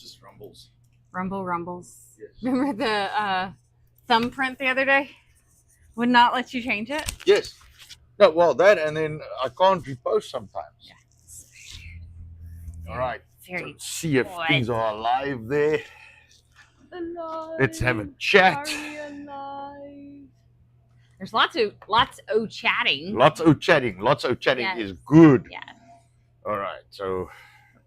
just rumbles. Rumbles. Yes. Remember the thumbprint the other day? Would not let you change it? Yes. No, well, that, and then I can't repost sometimes. Yeah. All right. Very Let's see if things are alive there. alive. Let's have a chat. There's lots of chatting. Lots of chatting. Lots of chatting Yes. is good. Yeah. All right. So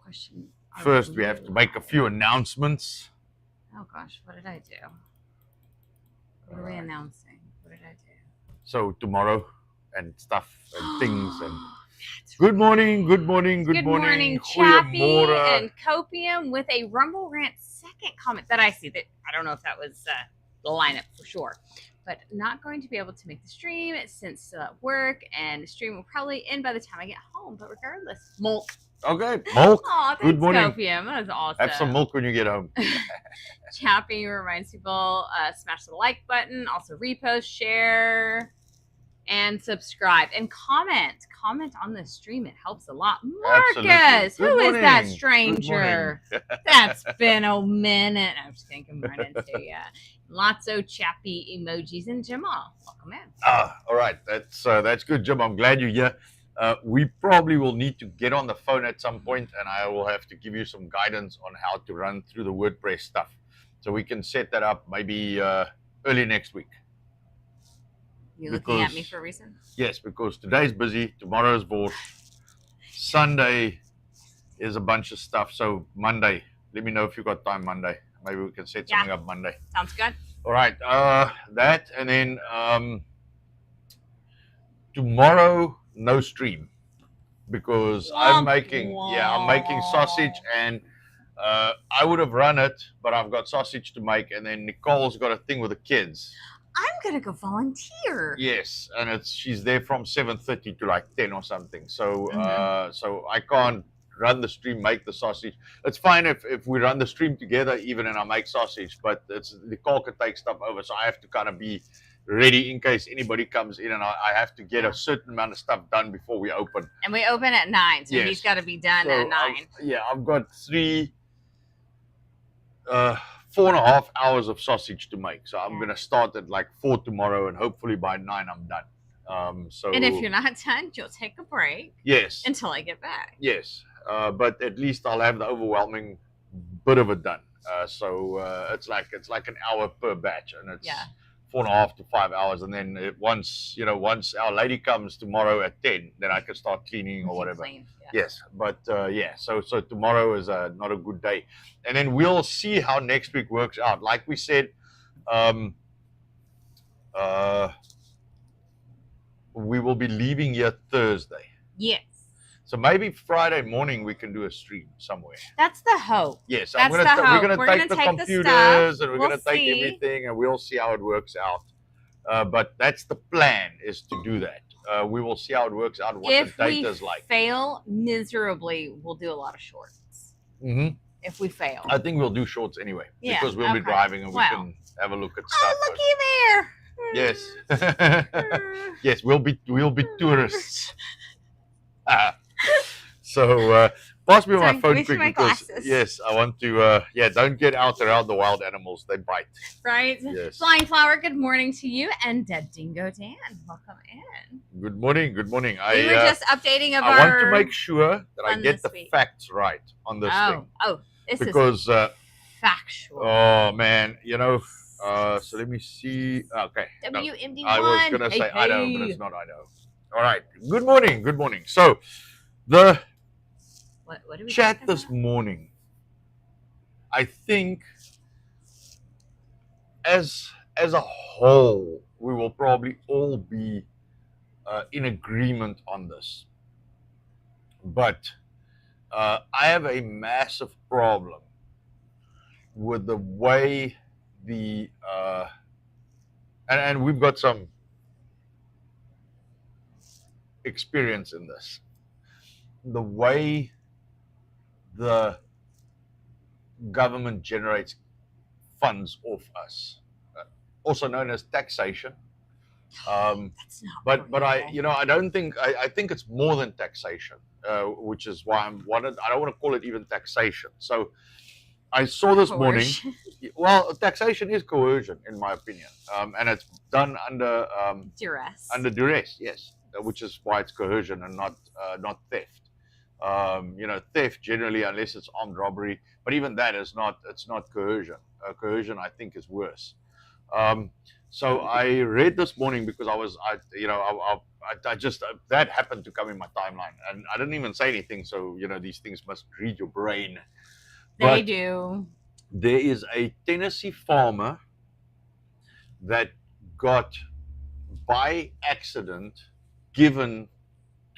Question. first we have to make a few announcements. Oh gosh, what did I do? What are we announcing? What did I do? So tomorrow and stuff and things and good morning, good morning, good morning, Chappie Goeiemorgen. and Copium with a Rumble Rant second comment that I see that I don't know if that was the lineup for sure, but not going to be able to make the stream since still at work, and the stream will probably end by the time I get home. But regardless, Molk. Okay, Molk. Aw, thanks, Good morning. Copium. That was awesome. Have some milk when you get home. Chappie reminds people smash the like button, also repost, share, and subscribe, and comment on the stream. It helps a lot. Marcus, who is that stranger? That's been a minute. I'm just kidding. Good morning to you. Lots of Chappie emojis, and Jamal, welcome in. All right, that's good, Jim. I'm glad you're here. We probably will need to get on the phone at some point, and I will have to give you some guidance on how to run through the WordPress stuff. So we can set that up maybe early next week. You looking at me for a reason? Yes, because today's busy, tomorrow's bored, Sunday is a bunch of stuff. So Monday, let me know if you got time Monday. Maybe we can set something up Monday. Sounds good. All right, that, and then tomorrow no stream because I'm making sausage, and I would have run it, but I've got sausage to make, and then Nicole's got a thing with the kids. I'm gonna go volunteer. Yes, and she's there from 7:30 to like 10 or something. So so I can't run the stream, make the sausage. It's fine if we run the stream together even and I make sausage, but Nicole can take stuff over, so I have to kind of be ready in case anybody comes in, and I have to get a certain amount of stuff done before we open. And we open at 9, so Yes. he's got to be done at 9. I've got 4.5 hours of sausage to make, so I'm gonna start at like 4 tomorrow, and hopefully by 9 I'm done. And if you're not done, you'll take a break. Yes. Until I get back. Yes, but at least I'll have the overwhelming bit of it done. So it's like an hour per batch, and it's 4.5 to 5 hours, and then once our lady comes tomorrow at 10, then I can start cleaning or whatever. Yes, but so tomorrow is not a good day, and then we'll see how next week works out. Like we said, we will be leaving here Thursday. Yes. So maybe Friday morning we can do a stream somewhere. That's the hope. Yes, we're going to take the computers, and we're going to take everything, and we'll see how it works out. But that's the plan, is to do that. We will see how it works out, what the data is like. If we fail miserably, we'll do a lot of shorts. Mm-hmm. If we fail. I think we'll do shorts anyway, because we'll be driving, and we can have a look at stuff. Oh, looky there. Yes. Yes, we'll be tourists. So pass me my phone quick, because yes, I want to don't get out around the wild animals, they bite. Right? Yes. Flying Flower, good morning to you, and Dead Dingo Dan, welcome in. Good morning. We were just updating I want to make sure that I get the facts right on this thing. Because factual. Oh man, so let me see. Okay. WMD1. I was gonna say Idaho, but it's not Idaho. All right. Good morning. So the what are we chat this morning, I think as a whole, we will probably all be in agreement on this. But I have a massive problem with the way and we've got some experience in this, the way the government generates funds off us, also known as taxation. But I don't think I think it's more than taxation, which is why I don't want to call it even taxation. So I saw this morning. Coercion. Well, taxation is coercion, in my opinion, and it's done Duress. under duress. Yes, which is why it's coercion and not theft. Theft generally, unless it's armed robbery, but even that is not. It's not coercion. Coercion, I think, is worse. Um, so I read this morning because I just that happened to come in my timeline, and I didn't even say anything. So these things must read your brain. They do. There is a Tennessee farmer that got by accident given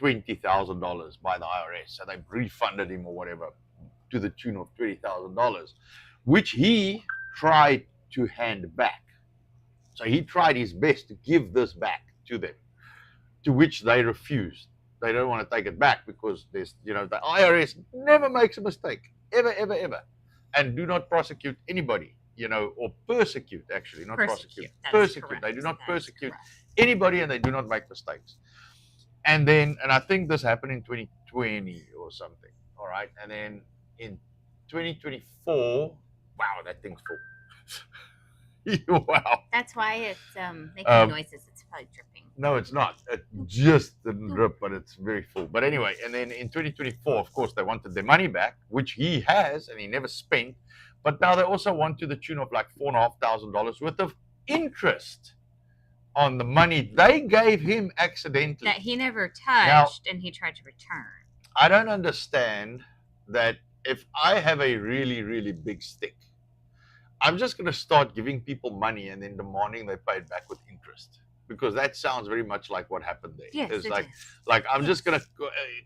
$20,000 by the IRS, so they refunded him or whatever to the tune of $20,000, which he tried to hand back. So he tried his best to give this back to them, to which they refused. They don't want to take it back because the IRS never makes a mistake, ever, ever, ever, and do not prosecute anybody, or persecute, actually, not prosecute. Persecute. They do not persecute anybody, and they do not make mistakes. And I think this happened in 2020 or something. All right, and then in 2024, wow, that thing's full. Wow. That's why it's making noises. It's probably dripping. No, it's not. It just didn't drip, but it's very full. But anyway, and then in 2024, of course, they wanted their money back, which he has, and he never spent. But now they also want to the tune of like $4,500 worth of interest on the money they gave him accidentally. That he never touched, and he tried to return. I don't understand that if I have a really, really big stick, I'm just going to start giving people money and then demanding they pay it back with interest, because that sounds very much like what happened there. Yes, it's like I'm just going to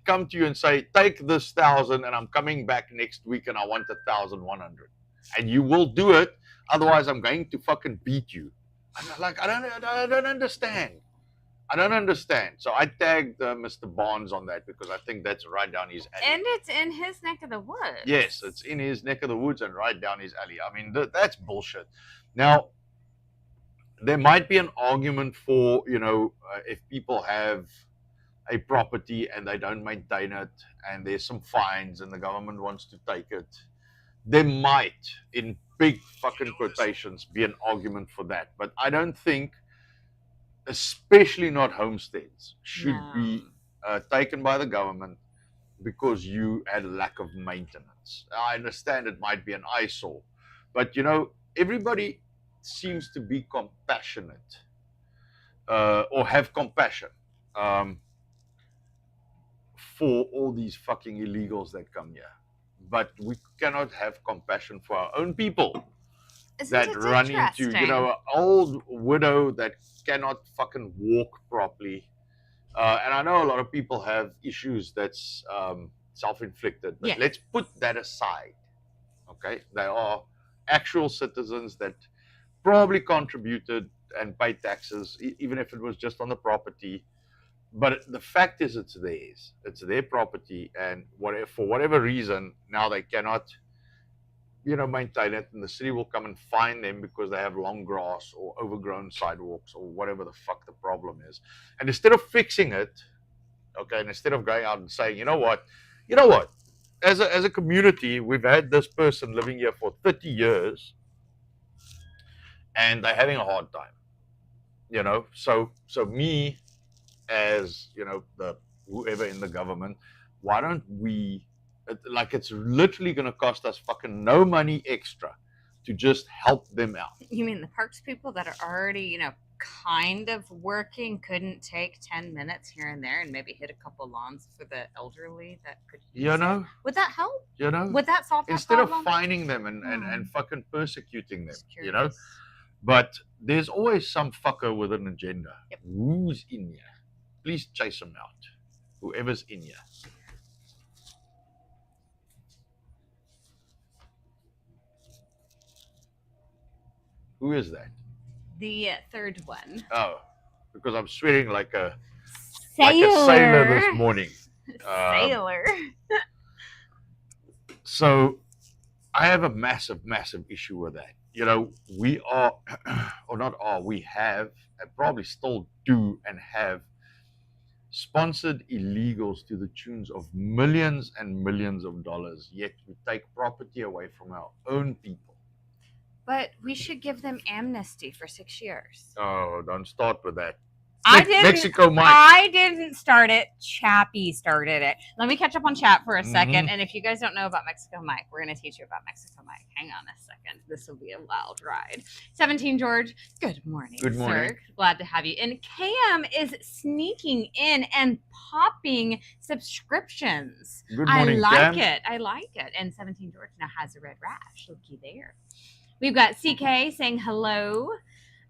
come to you and say, take this 1,000 and I'm coming back next week and I want 1,100, and you will do it. Otherwise, I'm going to fucking beat you. I'm like, I don't understand. I don't understand. So I tagged Mr. Barnes on that because I think that's right down his alley. And it's in his neck of the woods. Yes, it's in his neck of the woods and right down his alley. I mean, that's bullshit. Now, there might be an argument for, if people have a property and they don't maintain it and there's some fines and the government wants to take it, there might, in big fucking quotations, be an argument for that. But I don't think, especially not homesteads, should be taken by the government because you had a lack of maintenance. I understand it might be an eyesore, but everybody seems to be compassionate or have compassion for all these fucking illegals that come here. But we cannot have compassion for our own people. That run into, an old widow that cannot fucking walk properly. And I know a lot of people have issues that's self-inflicted, but let's put that aside. Okay? They are actual citizens that probably contributed and paid taxes, even if it was just on the property. But the fact is, it's theirs. It's their property, and for whatever reason, now they cannot maintain it, and the city will come and fine them because they have long grass or overgrown sidewalks or whatever the fuck the problem is. And instead of fixing it, okay, and instead of going out and saying, you know what, as a community, we've had this person living here for 30 years and they're having a hard time, so me as, the whoever in the government, why don't we, it's literally going to cost us fucking no money extra to just help them out. You mean the parks people that are already, kind of working couldn't take 10 minutes here and there and maybe hit a couple lawns for the elderly that could use it? Would that help? Would that solve that instead problem? of fining them and fucking persecuting them, But there's always some fucker with an agenda. Yep. Who's in here? Please chase them out. Whoever's in here. Who is that? The third one. Oh, because I'm sweating like a sailor, this morning. Sailor. So I have a massive, massive issue with that. We are, or not are, we have, and probably still do and have sponsored illegals to the tunes of millions and millions of dollars, yet we take property away from our own people. But we should give them amnesty for 6 years. Oh, don't start with that. I didn't. Mexico might. I didn't start it. Chappie started it. Let me catch up on chat for a second. And if you guys don't know about Mexico Mike, we're going to teach you about Mexico Mike. Hang on a second. This will be a wild ride. 17 George, good morning. Good morning. Sir. Glad to have you. And Cam is sneaking in and popping subscriptions. Good morning, I like Cam. it. I like it. And 17 George now has a red rash. Looky there. We've got CK saying hello.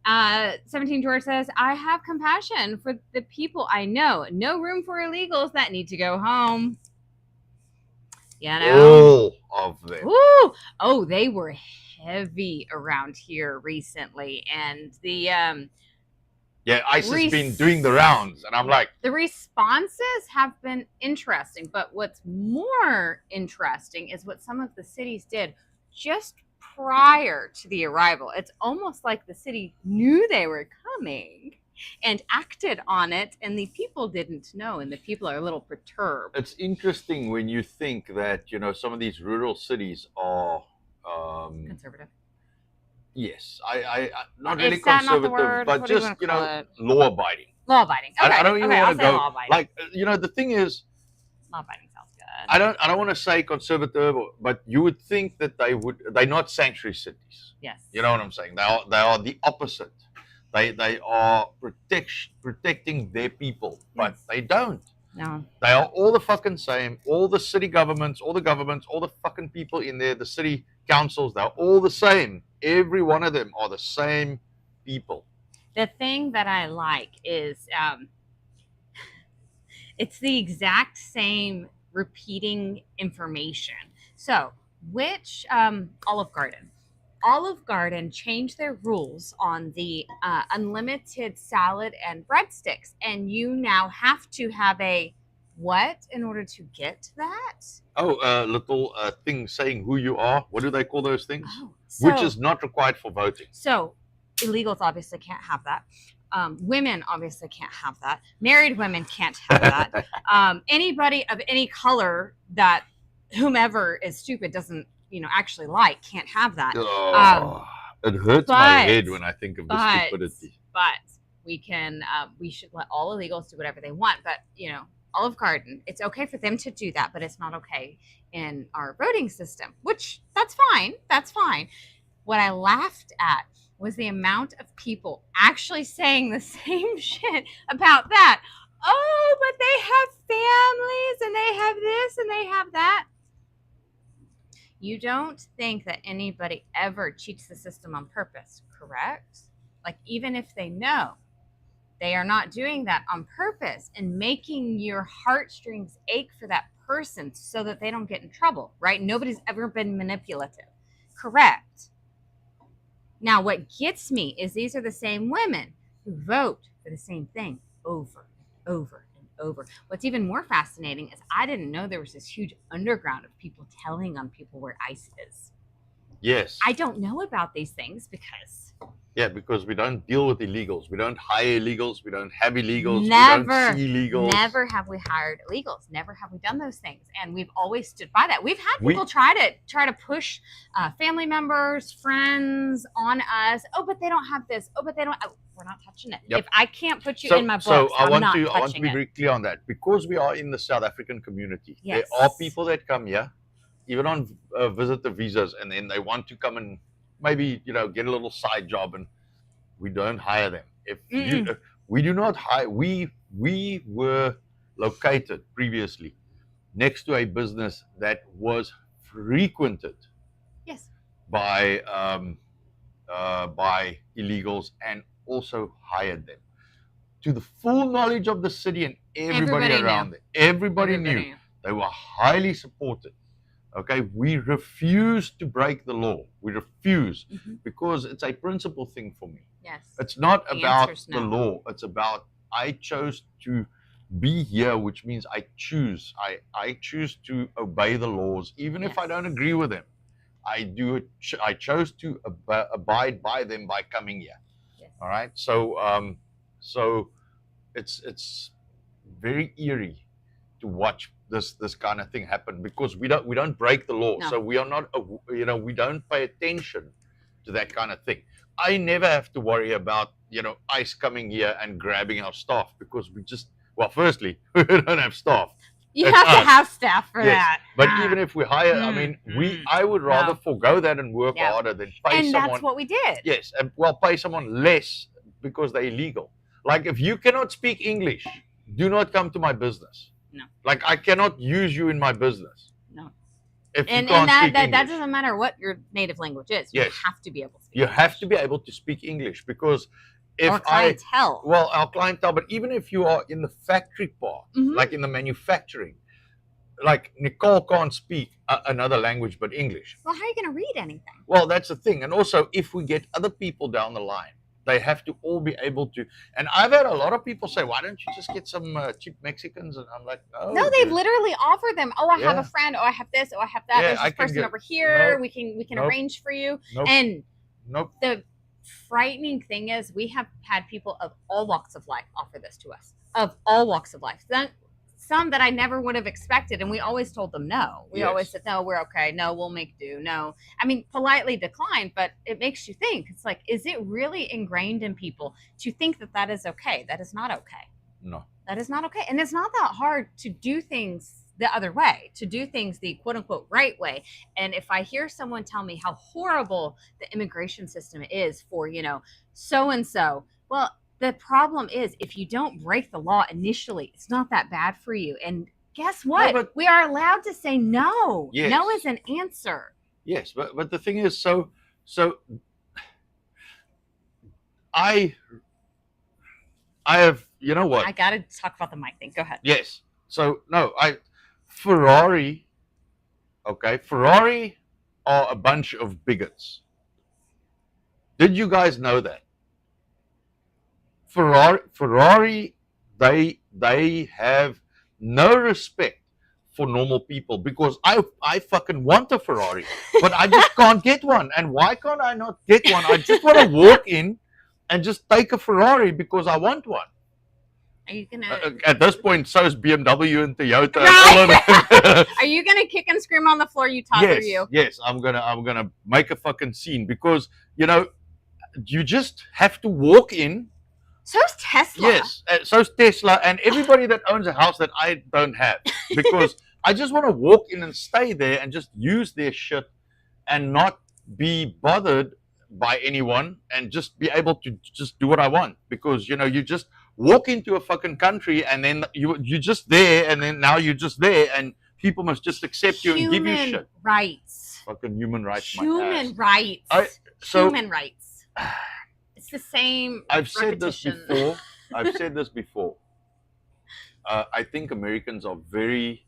17 George says, I have compassion for the people I know. No room for illegals that need to go home. You know? All of them. Ooh. Oh, they were heavy around here recently. And the ICE has been doing the rounds. And I'm like, the responses have been interesting. But what's more interesting is what some of the cities did just prior to the arrival. It's almost like the city knew they were coming and acted on it, and the people didn't know, and the people are a little perturbed. It's interesting when you think that, some of these rural cities are conservative. Yes, I not really conservative, not the word? But what just law abiding. Law abiding. Okay. I don't even want to go law abiding. like the thing is, law abiding sounds good. I don't want to say conservative, but you would think that they're not sanctuary cities. Yes. You know what I'm saying? They are the opposite. They are protecting their people, but they don't. No. They are all the fucking same. All the city governments, all the fucking people in there, the city councils, they're all the same. Every one of them are the same people. The thing that I like is it's the exact same repeating information. So, which Olive Garden? Olive Garden changed their rules on the unlimited salad and breadsticks, and you now have to have a what in order to get that? Oh, little thing saying who you are. What do they call those things? Oh, which is not required for voting. So, illegals obviously can't have that. Women obviously can't have that. Married women can't have that. Anybody of any color that whomever is stupid doesn't, actually like can't have that. It hurts my head when I think of the stupidity. But we should let all illegals do whatever they want. But, Olive Garden, it's okay for them to do that, but it's not okay in our voting system, which that's fine. That's fine. What I laughed at was the amount of people actually saying the same shit about that. Oh, but they have families and they have this and they have that. You don't think that anybody ever cheats the system on purpose, correct? Like, even if they know, they are not doing that on purpose and making your heartstrings ache for that person so that they don't get in trouble, right? Nobody's ever been manipulative, correct? Now, what gets me is these are the same women who vote for the same thing over and over and over. What's even more fascinating is I didn't know there was this huge underground of people telling on people where ICE is. Yes. I don't know about these things because we don't deal with illegals. We don't hire illegals. We don't have illegals. Never, we don't see illegals. Never have we hired illegals. Never have we done those things, and we've always stood by that. We've had people try to push family members, friends on us. Oh, but they don't have this. Oh, but they don't. We're not touching it. Yep. If I can't put you in my books, I want to be very clear on that because we are in the South African community. Yes. There are people that come here, even on visitor visas, and then they want to come and maybe get a little side job, and we don't hire them. We do not hire. We were located previously next to a business that was frequented, yes, by illegals, and also hired them to the full knowledge of the city and everybody around there. Everybody knew. They were highly supported. Okay, we refuse to break the law. We refuse because it's a principle thing for me. Yes. It's not about the law. It's about I chose to be here, which means I choose. I choose to obey the laws, even if I don't agree with them. I do it. I chose to abide by them by coming here. Yes. All right. So, so it's very eerie to watch this kind of thing happen, because we don't break the law, so we are not, we don't pay attention to that kind of thing. I never have to worry about ICE coming here and grabbing our staff, because firstly, we don't have staff. You have to have staff for that. But even if we hire, I would rather forego that and work harder than pay someone. And that's what we did. Yes, and pay someone less because they're illegal. Like, if you cannot speak English, do not come to my business. No. Like, I cannot use you in my business. No. If you can't speak English. That doesn't matter what your native language is. You have to be able to speak English. You have to be able to speak English, because our clientele. Our clientele, but even if you are in the factory part, like in the manufacturing, like Nicole can't speak another language but English. Well, how are you going to read anything? Well, that's the thing. And also, if we get other people down the line, they have to all be able to. And I've had a lot of people say, why don't you just get some cheap Mexicans? And I'm like, no. No, they've literally offered them. Oh, I have a friend. Oh, I have this. Oh, I have that. There's this person over here. We can arrange for you. And the frightening thing is, we have had people of all walks of life offer this to us. Of all walks of life. Some that I never would have expected, and we always told them no. We always said, no, we're okay. No, we'll make do. No. I mean, politely declined, but it makes you think. It's like, is it really ingrained in people to think that that is okay? That is not okay. No. That is not okay. And it's not that hard to do things the other way, to do things the quote unquote right way. And if I hear someone tell me how horrible the immigration system is for, so-and-so, well, the problem is, if you don't break the law initially, it's not that bad for you. And guess what? No, we are allowed to say no. Yes. No is an answer. Yes, but the thing is, so I have, you know what? I got to talk about the mic thing. Go ahead. Yes. So Ferrari are a bunch of bigots. Did you guys know that? Ferrari, they have no respect for normal people, because I fucking want a Ferrari, but I just can't get one. And why can't I not get one? I just want to walk in and just take a Ferrari because I want one. Are you gonna? At this point, so is BMW and Toyota. Right. Are you gonna kick and scream on the floor? You toddler, you. Yes, I'm gonna make a fucking scene, because you just have to walk in. So's Tesla. Yes, so's Tesla, and everybody that owns a house that I don't have, because I just want to walk in and stay there and just use their shit and not be bothered by anyone, and just be able to just do what I want, because you just walk into a fucking country, and then you're just there, and then now you're just there, and people must just accept you and give you shit. Human rights. Fucking human rights. Human rights. Human rights. It's the same. I've said this before. I think Americans are very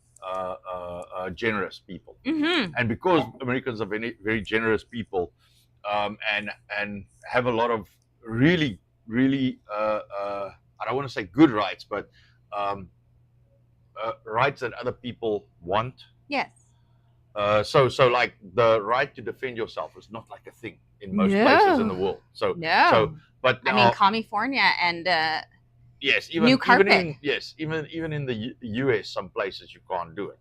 generous people, and because Americans are very, very generous people, and have a lot of really, really, I don't want to say good rights, but rights that other people want. Yes. So like the right to defend yourself is not like a thing in most places in the world. But I mean, California and yes, even new carpet. Even in the US, some places you can't do it.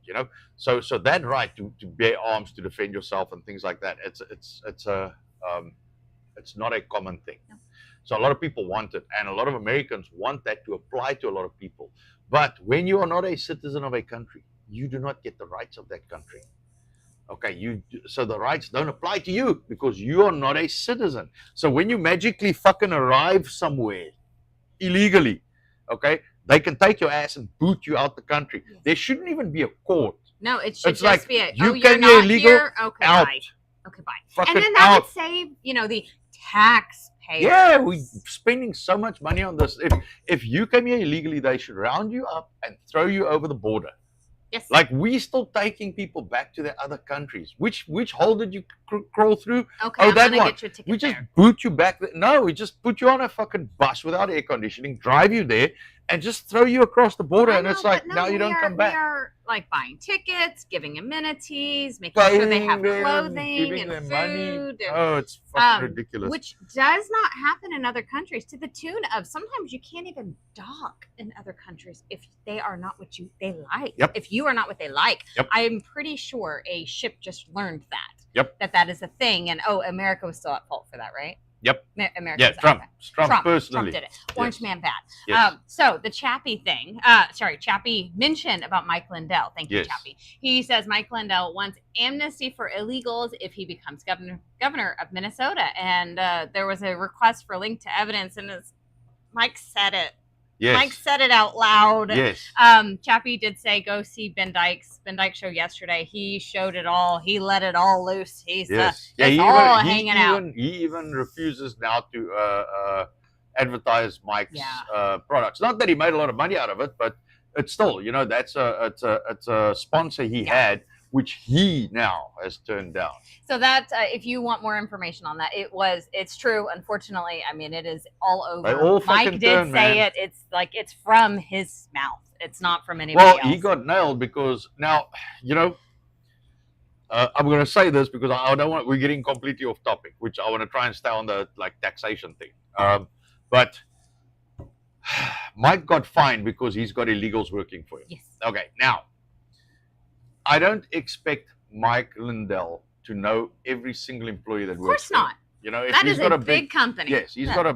So that right to bear arms to defend yourself and things like that, it's not a common thing. No. So a lot of people want it, and a lot of Americans want that to apply to a lot of people. But when you are not a citizen of a country, you do not get the rights of that country. Okay, so the rights don't apply to you because you are not a citizen. So when you magically fucking arrive somewhere illegally, okay, they can take your ass and boot you out the country. Yes. There shouldn't even be a court. No, it should just be you're not illegal, here? Okay, out. bye. Okay, bye. Fucking and then that would save, the taxpayers. Yeah, we're spending so much money on this. If you came here illegally, they should round you up and throw you over the border. Yes. Like, we still taking people back to their other countries. Which hole did you crawl through? Okay, that one. Get your ticket we just boot you back. No, we just put you on a fucking bus without air conditioning, drive you there, and just throw you across the border. And it's like, now you don't come back. like buying tickets, giving amenities, making sure they have clothing and food. Money. Oh, it's fucking ridiculous. Which does not happen in other countries, to the tune of sometimes you can't even dock in other countries if they are not what they like. Yep. If you are not what they like. Yep. I'm pretty sure a ship just learned that. Yep. That is a thing. And America was still at fault for that, right? Yep. America. Yeah, Trump personally. Trump did it. Orange man bad. Yes. So the Chappie thing. Chappie mentioned about Mike Lindell. Thank you, Chappie. He says Mike Lindell wants amnesty for illegals if he becomes governor of Minnesota. And there was a request for link to evidence, and Mike said it. Yes. Mike said it out loud. Yes. Chappie did say go see Ben Dykes show yesterday. He showed it all. He let it all loose. He's all hanging out. He even refuses now to advertise Mike's products. Not that he made a lot of money out of it, but it's still, that's it's a sponsor he had, which he now has turned down. So that, if you want more information on that, it's true. Unfortunately, I mean, it is all over. Mike did say it. It's like it's from his mouth. It's not from anybody else. Well, he got nailed because now, I'm going to say this because I don't want, we're getting completely off topic, which I want to try and stay on the taxation thing. But Mike got fined because he's got illegals working for him. Yes. Okay, now, I don't expect Mike Lindell to know every single employee that works for him. Of course not. If he's got a big company. Yes, he's got a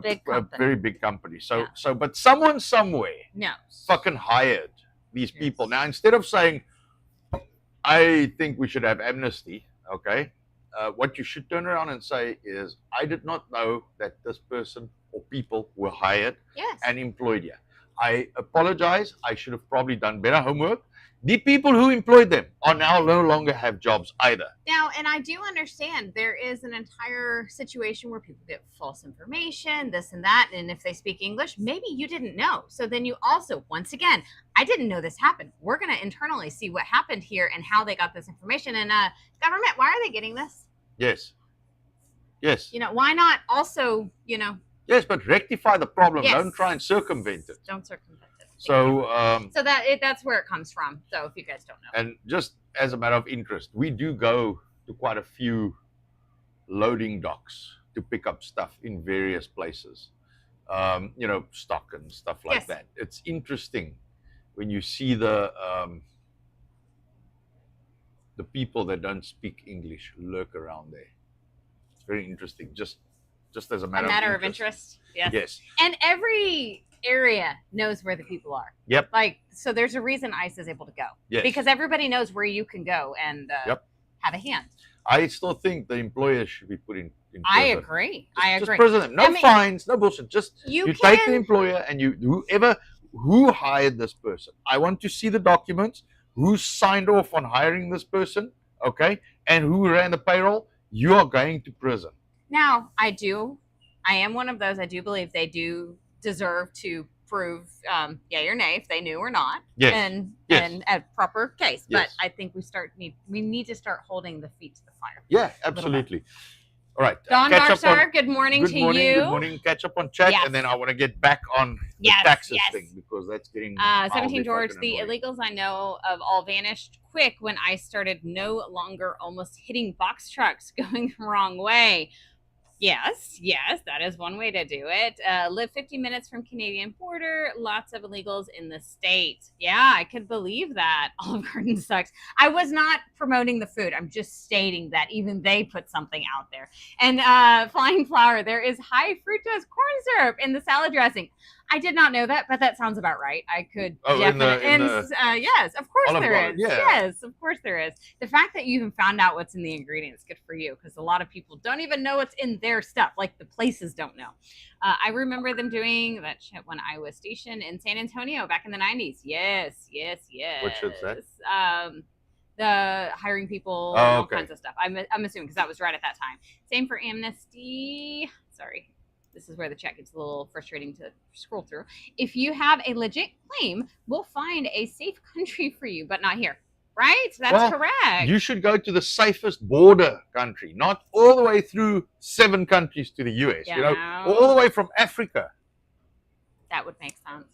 very big company. But someone somewhere fucking hired these people. Now, instead of saying, I think we should have amnesty, okay, what you should turn around and say is, I did not know that this person or people were hired and employed here. I apologize. I should have probably done better homework. The people who employed them are now no longer have jobs either. Now, and I do understand there is an entire situation where people get false information, this and that, and if they speak English, maybe you didn't know. So then you also, once again, I didn't know this happened. We're going to internally see what happened here and how they got this information. And government, why are they getting this? Yes. Yes. Why not also, Yes, but rectify the problem. Yes. Don't try and circumvent it. Don't circumvent it. So that's where it comes from. So if you guys don't know. And just as a matter of interest, we do go to quite a few loading docks to pick up stuff in various places. Stock and stuff like that. It's interesting when you see the people that don't speak English lurk around there. It's very interesting. Just as a matter of interest. Yes. Yes. And every area knows where the people are. Yep. So there's a reason ICE is able to go. Yes. Because everybody knows where you can go and have a hand. I still think the employers should be put in prison. I agree. Just prison them. No fines, no bullshit. Just you take the employer and who hired this person. I want to see the documents, who signed off on hiring this person, okay, and who ran the payroll. You are going to prison. Now, I am one of those. I do believe they do deserve to prove yay or nay if they knew or not. Yes. And a proper case. Yes. But I think we need to start holding the feet to the fire. Yeah, absolutely. All right. Don Barsar, good morning to you. Good morning. Catch up on chat, and then I want to get back on the taxes thing because that's getting 17 George, the illegals I know of all vanished quick when I started no longer almost hitting box trucks going the wrong way. Yes, that is one way to do it. Live 50 minutes from Canadian border. Lots of illegals in the state. Yeah, I could believe that. Olive Garden sucks. I was not promoting the food. I'm just stating that even they put something out there. And Flying Flower, there is high fructose corn syrup in the salad dressing. I did not know that, but that sounds about right. I could definitely. Yes, of course there is. Yeah. Yes, of course there is. The fact that you even found out what's in the ingredients, good for you, because a lot of people don't even know what's in their stuff. Like the places don't know. I remember them doing that shit when I was stationed in San Antonio back in the 90s. Yes. What shit's that? The hiring people, all kinds of stuff. I'm assuming because that was right at that time. Same for amnesty. Sorry. This is where the chat gets a little frustrating to scroll through. If you have a legit claim, we'll find a safe country for you, but not here. Right? That's correct. You should go to the safest border country, not all the way through 7 countries to the US, all the way from Africa. That would make sense.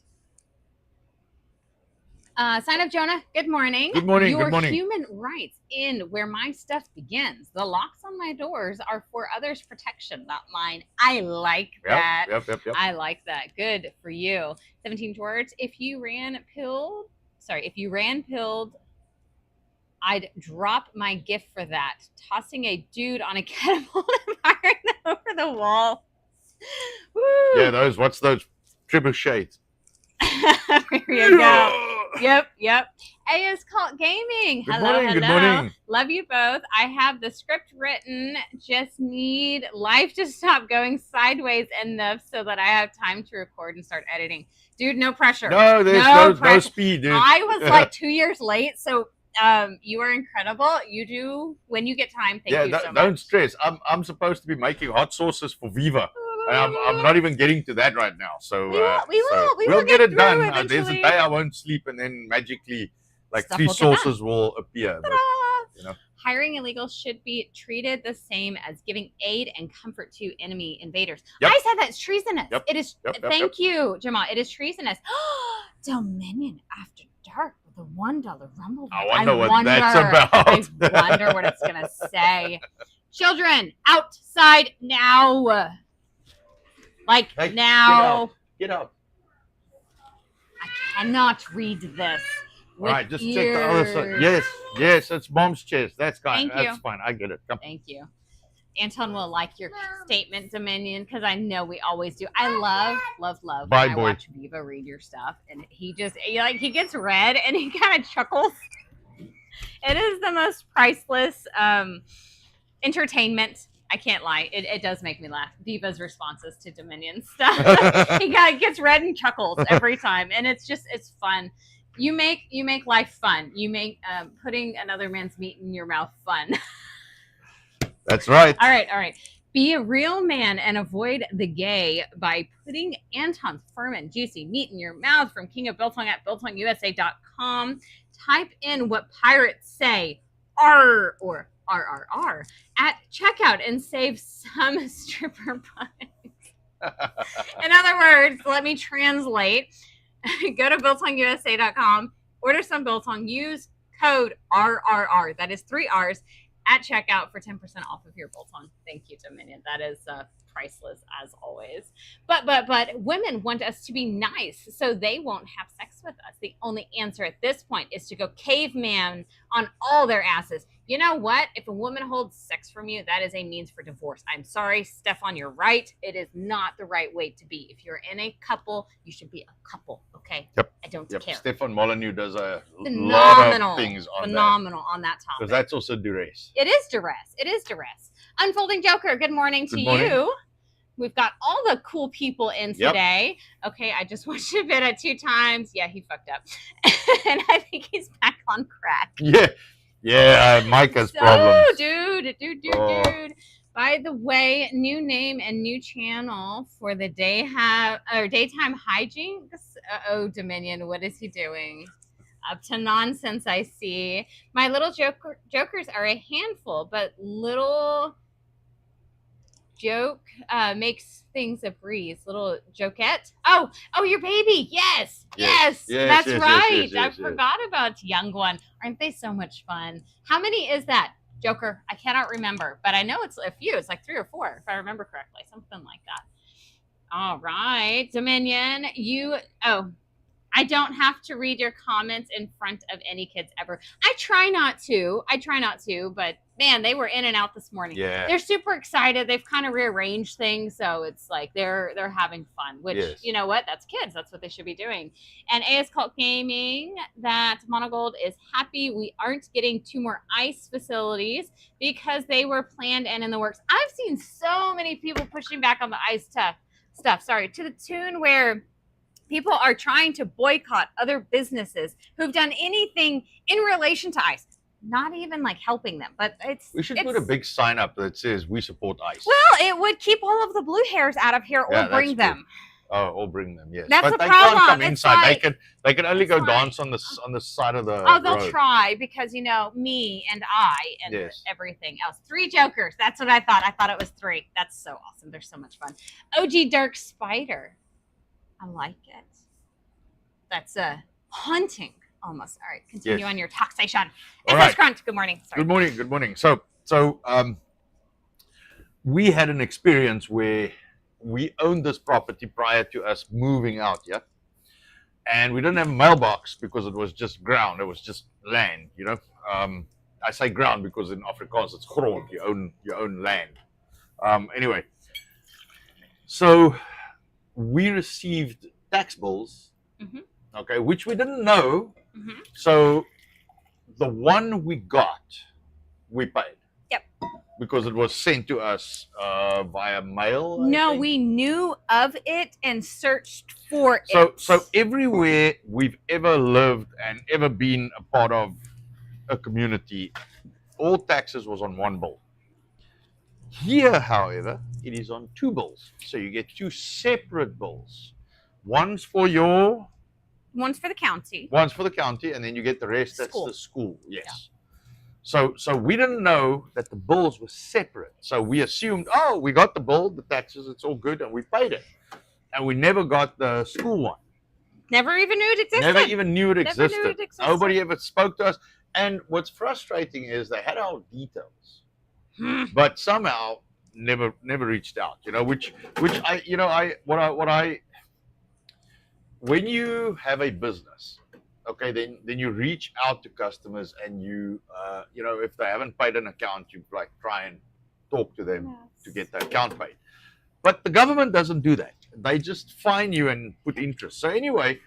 Sign up Jonah, good morning. Good morning. Your Good morning. human rights end where my stuff begins. The locks on my doors are for others' protection, not mine. I like that. Yep. I like that. Good for you. 17 words. If you ran pilled, I'd drop my gift for that. Tossing a dude on a catapult and firing them over the wall. Woo. Yeah, what's those trebuchets? There you go. Yep. A is called gaming. Good Hello. morning. Good morning. Love you both. I have the script written. Just need life to stop going sideways enough so that I have time to record and start editing. Dude, no pressure. No, there's no speed, dude. I was like 2 years late, so you are incredible. You do when you get time. Thank you so much. Don't stress. I'm supposed to be making hot sauces for Viva. I'm not even getting to that right now. So we'll get it done. There's a day I won't sleep, and then magically, like stuff 3 sauces will appear. But, you know. Hiring illegals should be treated the same as giving aid and comfort to enemy invaders. Yep. I said that's treasonous. Yep. It is. Thank you, Jamal. It is treasonous. Dominion After Dark with a $1 rumble. I wonder what that's about. I wonder what it's gonna say. Children, outside now. Like, hey, now. Get up. I cannot read this. All right, just check the other side. Yes, it's mom's chest. That's fine. That's fine. I get it. Come. Thank you. Anton will like your statement, Dominion, because I know we always do. I love Bye, when I watch Viva read your stuff, and he gets red and he kind of chuckles. It is the most priceless entertainment. I can't lie. It does make me laugh. Viva's responses to Dominion stuff. He kind of gets red and chuckles every time. And it's fun. You make life fun. You make putting another man's meat in your mouth fun. That's right. All right. Be a real man and avoid the gay by putting Anton's firm and juicy meat in your mouth from King of Biltong at BiltongUSA.com. Type in what pirates say. R or RRR at checkout and save some stripper buns. In other words, let me translate. Go to BiltongUSA.com, order some biltong, use code RRR. That is 3 R's at checkout for 10% off of your biltong. Thank you, Dominion. That is priceless as always. But women want us to be nice so they won't have sex with us. The only answer at this point is to go caveman on all their asses. You know what? If a woman holds sex from you, that is a means for divorce. I'm sorry, Stefan, you're right. It is not the right way to be. If you're in a couple, you should be a couple, okay? Yep. I don't care. Stefan Molyneux does a lot of things on that topic. Because that's also duress. It is duress. Unfolding Joker, good morning to you. We've got all the cool people in today. Yep. Okay, I just watched a bit at 2 times. Yeah, he fucked up. And I think he's back on crack. Yeah, Mike has problems. Dude. By the way, new name and new channel for the daytime hijinks. Dominion, what is he doing? Up to nonsense, I see. My little jokers are a handful, but little joke makes things a breeze. Little jokette. Oh, your baby. Yes, that's right. I forgot about young one. Aren't they so much fun? How many is that, Joker? I cannot remember, but I know it's a few. It's like 3 or 4, if I remember correctly, something like that. All right, Dominion. I don't have to read your comments in front of any kids ever. I try not to, but man, they were in and out this morning. Yeah. They're super excited. They've kind of rearranged things, so it's like they're having fun, which, You know what? That's kids. That's what they should be doing. And A is called Gaming. That Monogold is happy we aren't getting 2 more ice facilities because they were planned and in the works. I've seen so many people pushing back on the ice stuff. Sorry, to the tune where people are trying to boycott other businesses who've done anything in relation to ICE. Not even like helping them, but we should put a big sign up that says we support ICE. Well, it would keep all of the blue hairs out of here or bring them. Or bring them, yes. That's but the they problem. Can't come inside. They can only go dance on the side of the they'll road. try because me and I and everything else. 3 jokers. That's what I thought. I thought it was 3. That's so awesome. They're so much fun. OG Dark Spider. I like it. That's hunting almost. All right, continue Yes. on your taxation. All SS right. Grunt, good morning. Sorry. Good morning. So we had an experience where we owned this property prior to us moving out, yeah? And we didn't have a mailbox because it was just ground. It was just land, you know? I say ground because in Afrikaans it's grond. You own land. Anyway, so we received tax bills, okay, which we didn't know. So the one we got, we paid. Yep. Because it was sent to us via mail. No, we knew of it and searched for it. So everywhere we've ever lived and ever been a part of a community, all taxes was on one bill. Here, however, it is on two bills. So you get two separate bills. One's for the county. One's for the county, and then you get the rest. That's the school. Yes. Yeah. So we didn't know that the bills were separate. So we assumed, oh, we got the bill, the taxes, it's all good, and we paid it. And we never got the school one. Never even knew it existed. Never even knew it existed. Nobody ever spoke to us. And what's frustrating is they had our details, but somehow never reached out. You know, which when you have a business, okay, then you reach out to customers and you if they haven't paid an account, you like try and talk to them to get the account paid. But the government doesn't do that. They just fine you and put interest. So anyway,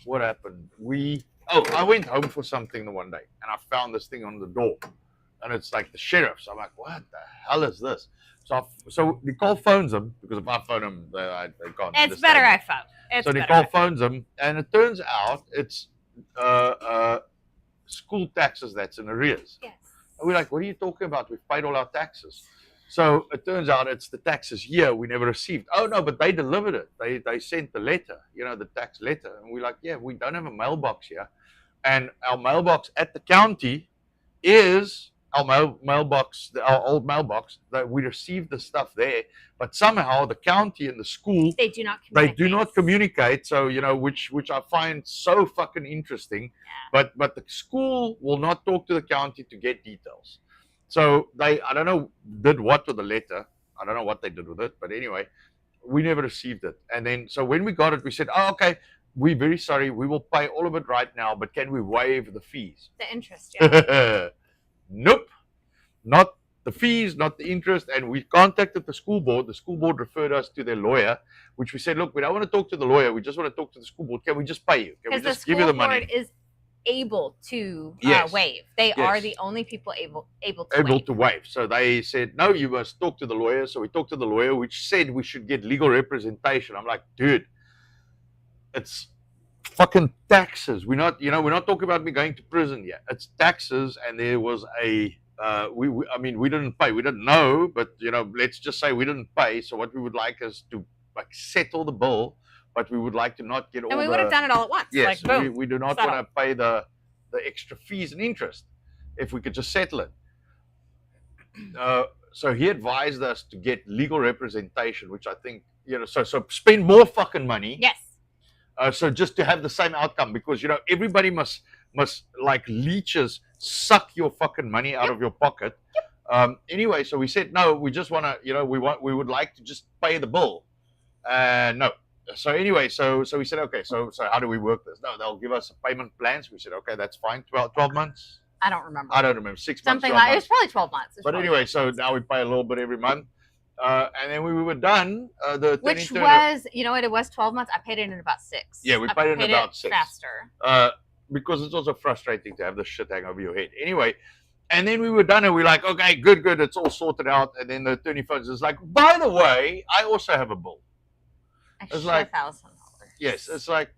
what happened? I went home for something the one day and I found this thing on the door, and it's like the sheriff. So I'm like, what the hell is this? So Nicole phones them, because if I phone them, they can't. It's better I phone. So Nicole phones them, and it turns out it's school taxes that's in arrears. Yes. And we're like, what are you talking about? We've paid all our taxes. So it turns out it's the taxes here we never received. Oh no, but they delivered it. They sent the letter, the tax letter. And we're like, yeah, we don't have a mailbox here. And our mailbox at the county is our mailbox, our old mailbox, that we received the stuff there. But somehow the county and the school, they do not communicate. So, which I find so fucking interesting. Yeah. But the school will not talk to the county to get details. So I don't know, did what with the letter. I don't know what they did with it, but anyway, we never received it. And then, so when we got it, we said, oh, okay, we're very sorry. We will pay all of it right now, but can we waive the fees? The interest, yeah. Nope. Not the fees, not the interest. And we contacted the school board. The school board referred us to their lawyer, which we said, look, we don't want to talk to the lawyer. We just want to talk to the school board. Can we just pay you? Can we just give you the money? Because the school board is able to waive. They are the only people able to waive. So they said, no, you must talk to the lawyer. So we talked to the lawyer, which said we should get legal representation. I'm like, dude, it's fucking taxes. We're not talking about me going to prison yet. It's taxes. And there was we didn't pay. We didn't know, but let's just say we didn't pay. So what we would like is to settle the bill. But we would like to not get all. And we would have done it all at once. Yes, like, boom, we do not want to pay the extra fees and interest if we could just settle it. So he advised us to get legal representation, which I think so spend more fucking money. Yes. So just to have the same outcome, because everybody must like leeches suck your fucking money out of your pocket. Yep. Anyway, so we said no. We just want to we would like to just pay the bill. No. So anyway, so we said, okay, so how do we work this? No, they'll give us a payment plans. We said, okay, that's fine. 12 months? I don't remember. 6 months. Something like, it was probably 12 months. But anyway, so now we pay a little bit every month. And then we were done. Which was, it was 12 months. I paid it in about 6. Yeah, we paid it in about 6. Faster. Because it's also frustrating to have this shit hang over your head. Anyway, and then we were done and we're like, okay, good, it's all sorted out. And then the attorney phones us like, by the way, I also have a bill. It's like $1,000. Yes, it's like,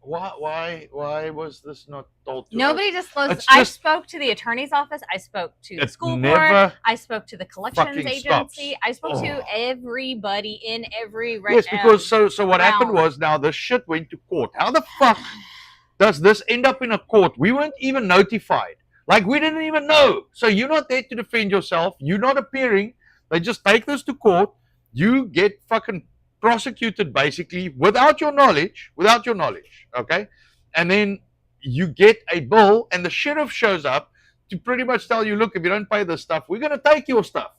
why was this not told to Nobody us? disclosed. I spoke to the attorney's office. I spoke to the school board. I spoke to the collections agency. I spoke to everybody in every. Yes, because so what happened was, now this shit went to court. How the fuck does this end up in a court? We weren't even notified. Like, we didn't even know. So you're not there to defend yourself. You're not appearing. They just take this to court. You get fucking prosecuted basically without your knowledge, okay? And then you get a bill and the sheriff shows up to pretty much tell you, look, if you don't pay this stuff, we're going to take your stuff.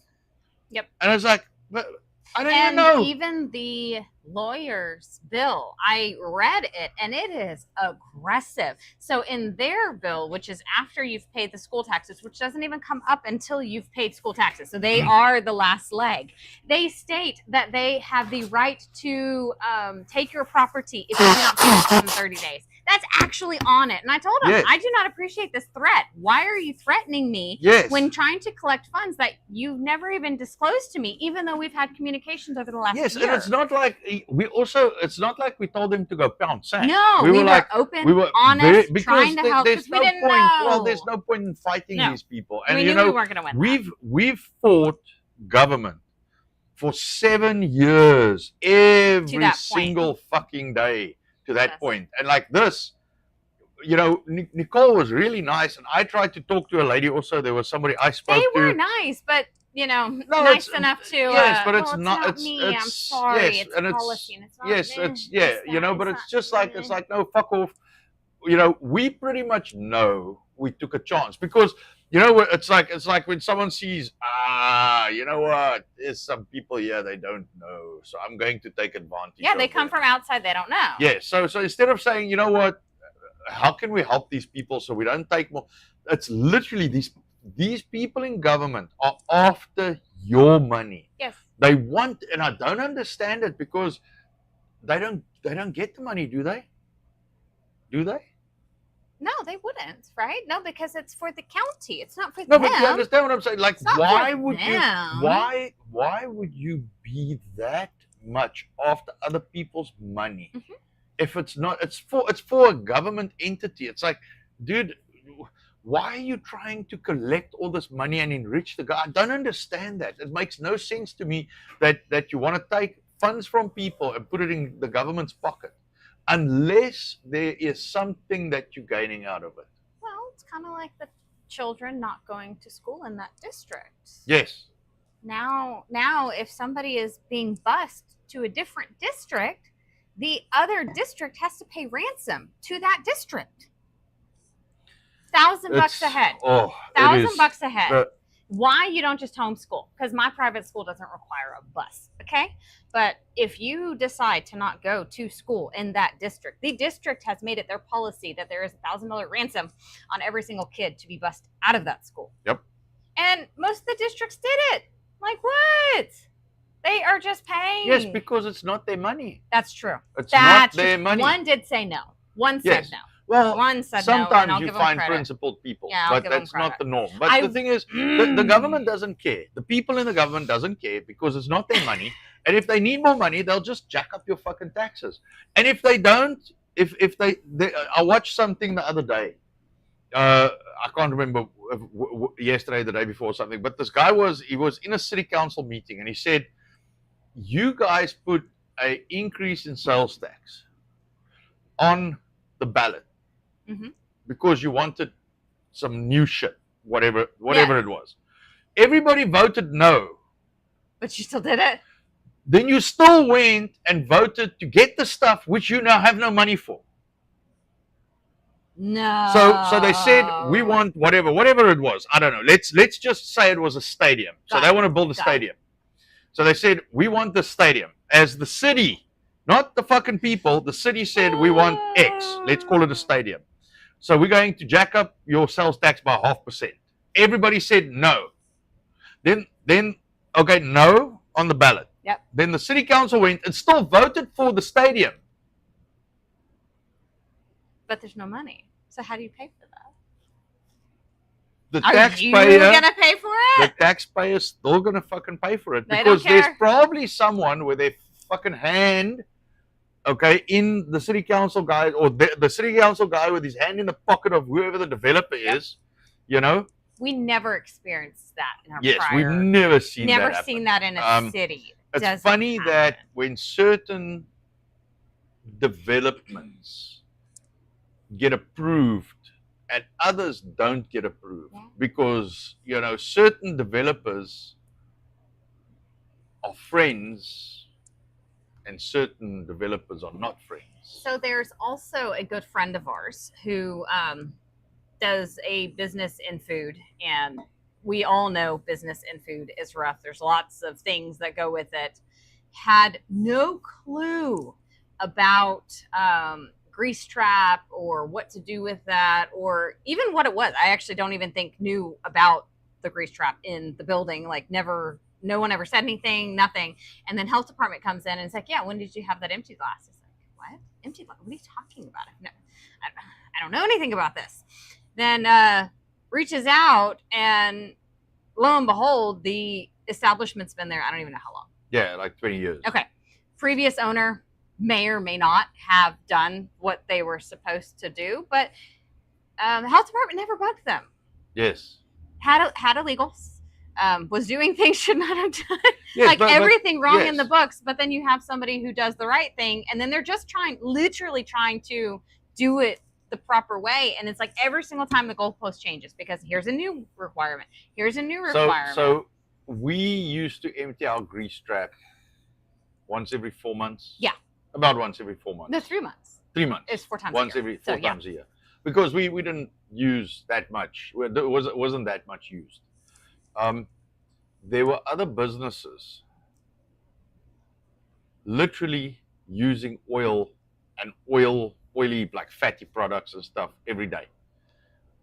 Yep. And it's like, but I don't even And know. even the lawyer's bill, I read it, and it is aggressive. So in their bill, which is after you've paid the school taxes, which doesn't even come up until you've paid school taxes, so they are the last leg, they state that they have the right to take your property if you do not pay it within 30 days. That's actually on it. And I told him, Yes. I do not appreciate this threat. Why are you threatening me Yes. when trying to collect funds that you've never even disclosed to me, even though we've had communications over the last Yes, year? and it's not like it's not like we told them to go pound sand. No, we were open, honest, trying to help because we didn't know. Well, there's no point in fighting these people. And we knew we weren't going to win. We've fought government for 7 years, every single fucking day to that point. And like this, you know, Nicole was really nice, and I tried to talk to a lady also. There was somebody I spoke to. They were nice, but you know, nice enough to. Yes, but it's not me. I'm sorry. Yes, it's and policy, and it's not yes, me. it's you know, but it's just like no, fuck off. You know, we pretty much know we took a chance because you know it's like when someone sees you know what, there's some people here they don't know, so I'm going to take advantage. Yeah, they come from outside, they don't know. Yeah, so instead of saying, you know what, how can we help these people so we don't take more? It's literally these people in government are after your money. Yes. They want, and I don't understand it because they don't get the money, do they? Do they? No, they wouldn't, right? No, because it's for the county. It's not for them. No, but you understand what I'm saying? Like, why would them. why would you be that much after other people's money? Mm-hmm. If it's not, it's for a government entity. It's like, dude, why are you trying to collect all this money and enrich the guy? I don't understand that. It makes no sense to me that you want to take funds from people and put it in the government's pocket, unless there is something that you're gaining out of it. Well, it's kind of like the children not going to school in that district. Yes. Now, if somebody is being bused to a different district, the other district has to pay ransom to that district. $1,000 a head. Oh, $1,000 a head. Why you don't just homeschool? Because my private school doesn't require a bus, okay? But if you decide to not go to school in that district, the district has made it their policy that there is a $1,000 ransom on every single kid to be bused out of that school. Yep. And most of the districts did it. Like, what? They are just paying. Yes, because it's not their money. That's true. It's not their money. One did say no. One said no. Well, one said sometimes no, and you find principled people, but that's not the norm. But the thing is, the government doesn't care. The people in the government doesn't care because it's not their money. And if they need more money, they'll just jack up your fucking taxes. And if they don't, if they I watched something the other day. I can't remember yesterday, the day before, or something. But this guy was in a city council meeting, and he said, "You guys put an increase in sales tax on the ballot." Mm-hmm. Because you wanted some new shit, whatever it was. Everybody voted no. But you still did it? Then you still went and voted to get the stuff which you now have no money for. No. So they said, we want whatever it was. I don't know. Let's just say it was a stadium. So they want to build a stadium. So they said, we want the stadium. As the city, not the fucking people, the city said, we want X. Let's call it a stadium. So we're going to jack up your sales tax by 0.5%. Everybody said no. Then okay, no on the ballot. Yep. Then the city council went and still voted for the stadium. But there's no money. So how do you pay for that? The taxpayer, are you gonna pay for it? The taxpayer's still gonna fucking pay for it because there's probably someone with a fucking hand, okay, in the city council guy or the city council guy with his hand in the pocket of whoever the developer is, you know. We never experienced that in our we've never seen that in a city. It's funny that when certain developments get approved and others don't get approved because, you know, certain developers are friends and certain developers are not friends. So there's also a good friend of ours who does a business in food, and we all know business in food is rough. There's lots of things that go with it. Had no clue about grease trap or what to do with that, or even what it was. I actually don't even think knew about the grease trap in the building. Like never, no one ever said anything, nothing. And then health department comes in and it's like, yeah, when did you have that empty glass? It's like, what? Empty glass? What are you talking about? No, I don't know anything about this. Then reaches out, and lo and behold, the establishment's been there. I don't even know how long. Yeah, like 20 years. Okay. Previous owner may or may not have done what they were supposed to do, but the health department never bugged them. Yes. Had illegals. Was doing things should not have done. Yes, like everything wrong in the books, but then you have somebody who does the right thing, and then they're just literally trying to do it the proper way, and it's like every single time the goalpost changes because here's a new requirement, here's a new requirement. So we used to empty our grease trap once every 4 months. Yeah, about once every 4 months. No, 3 months. 3 months. It's 4 times. Once every 4 times a year, because we didn't use that much. It wasn't that much used. There were other businesses literally using oil and oily, like fatty products and stuff every day.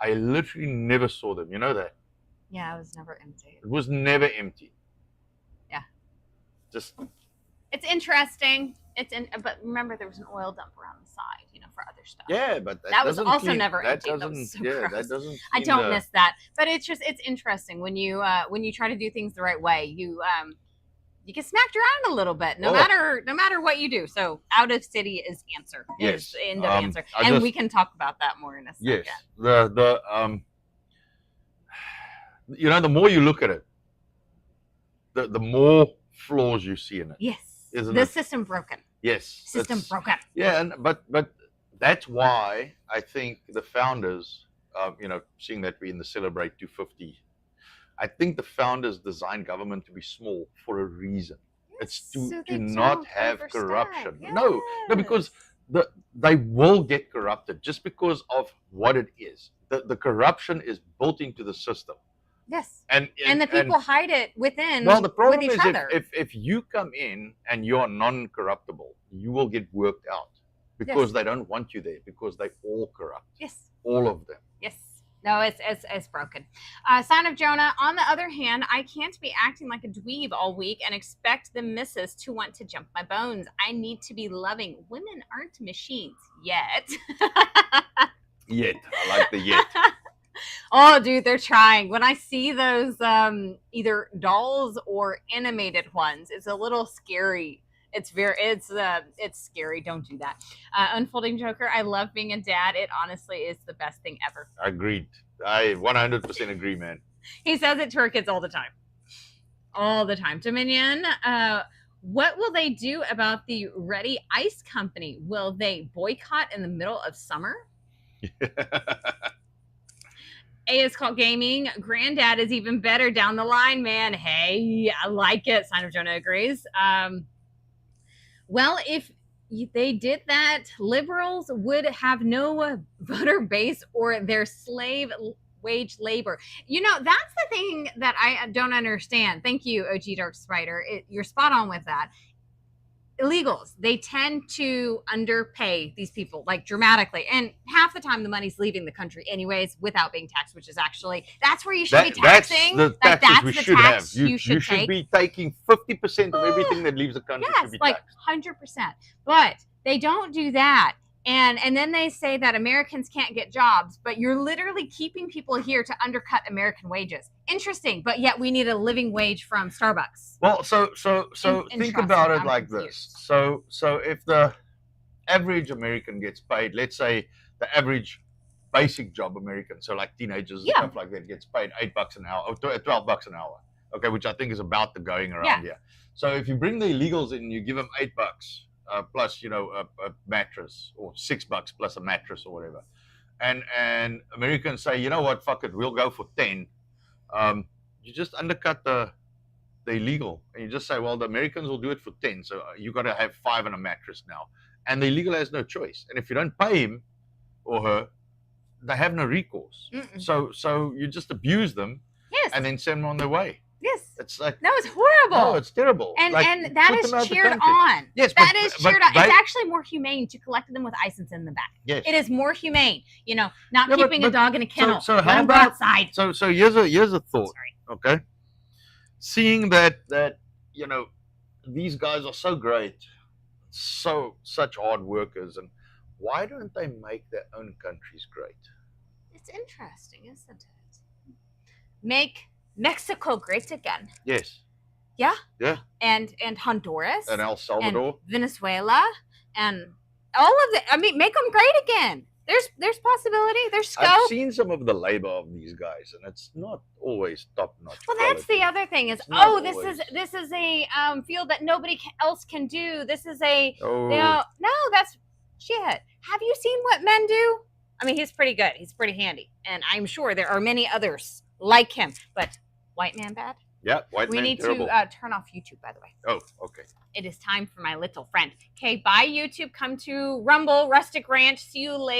I literally never saw them. You know that? Yeah, it was never empty. It was never empty. Yeah. Just. It's interesting. But remember, there was an oil dump around the side, for other stuff. Yeah, but that was also never empty. That was so gross. That doesn't. I don't miss that. But it's interesting when you try to do things the right way. You get smacked around a little bit, no matter what you do. So out of city is answer. Yes. Is the end of answer. And we can talk about that more in a second. Yes. The more you look at it, the more flaws you see in it. Yes. The system broken. Yes. System broken. Yeah, but that's why I think the founders, seeing that we're in the Celebrate 250, I think the founders designed government to be small for a reason. It's to not have corruption. Yes. No, because they will get corrupted just because of what it is. The corruption is built into the system. Yes. And the people hide it within. Well, the problem is other. if you come in and you're non-corruptible, you will get worked out because they don't want you there, because they all corrupt. Yes. All of them. Yes. No, it's broken. Sign of Jonah. On the other hand, I can't be acting like a dweeb all week and expect the missus to want to jump my bones. I need to be loving. Women aren't machines yet. Yet. I like the yet. Oh, dude, they're trying. When I see those either dolls or animated ones, it's a little scary. It's scary. Don't do that. Unfolding Joker. I love being a dad. It honestly is the best thing ever. Agreed. I 100% agree, man. He says it to our kids all the time. All the time. Dominion. What will they do about the Ready Ice Company? Will they boycott in the middle of summer? A is called gaming. Granddad is even better down the line, man. Hey, I like it. Sign of Jonah agrees. Well, if they did that, liberals would have no voter base or their slave wage labor. That's the thing that I don't understand. Thank you, OG Dark Spider. You're spot on with that. Illegals, they tend to underpay these people like dramatically, and half the time the money's leaving the country anyways without being taxed, which is actually that's where you should be taxing. That's the tax we should have. You should be taking 50% of everything that leaves the country. Yes, should be like taxed. 100%. But they don't do that. And then they say that Americans can't get jobs, but you're literally keeping people here to undercut American wages. Interesting, but yet we need a living wage from Starbucks. Well, so think about it like this. So if the average American gets paid, let's say the average basic job American, so like teenagers and stuff like that, gets paid $8 an hour or $12 an hour. Okay, which I think is about the going around here. So if you bring the illegals in, you give them $8. Plus, a mattress, or $6 plus a mattress or whatever, and Americans say, you know what, fuck it, we'll go for 10. You just undercut the they're illegal. And you just say, well, the Americans will do it for 10, so you got to have 5 on a mattress now. And the illegal has no choice. And if you don't pay him or her, they have no recourse. So you just abuse them, yes, and then send them on their way. Yes, it's like no, it's horrible. No, it's terrible. And that is cheered on. Yes, that is cheered on. It's actually more humane to collect them with ice and send them back. Yes, it is more humane. You know, not keeping a dog in a kennel. So how about outside? So here's a thought. Sorry. Okay, seeing that you know these guys are so great, such hard workers, and why don't they make their own countries great? It's interesting, isn't it? Make Mexico great again. Yes. Yeah. Yeah. And Honduras. And El Salvador. And Venezuela. And all of the. I mean, make them great again. There's possibility. There's scope. I've seen some of the labor of these guys, and it's not always top notch. Well, quality. That's the other thing is, this is a field that nobody else can do. This is a. No, that's shit. Have you seen what men do? I mean, he's pretty good. He's pretty handy, and I'm sure there are many others like him. But white man bad? Yeah, white man terrible. We need to turn off YouTube, by the way. Oh, okay. It is time for my little friend. Okay, bye YouTube. Come to Rumble, Rustic Ranch. See you later.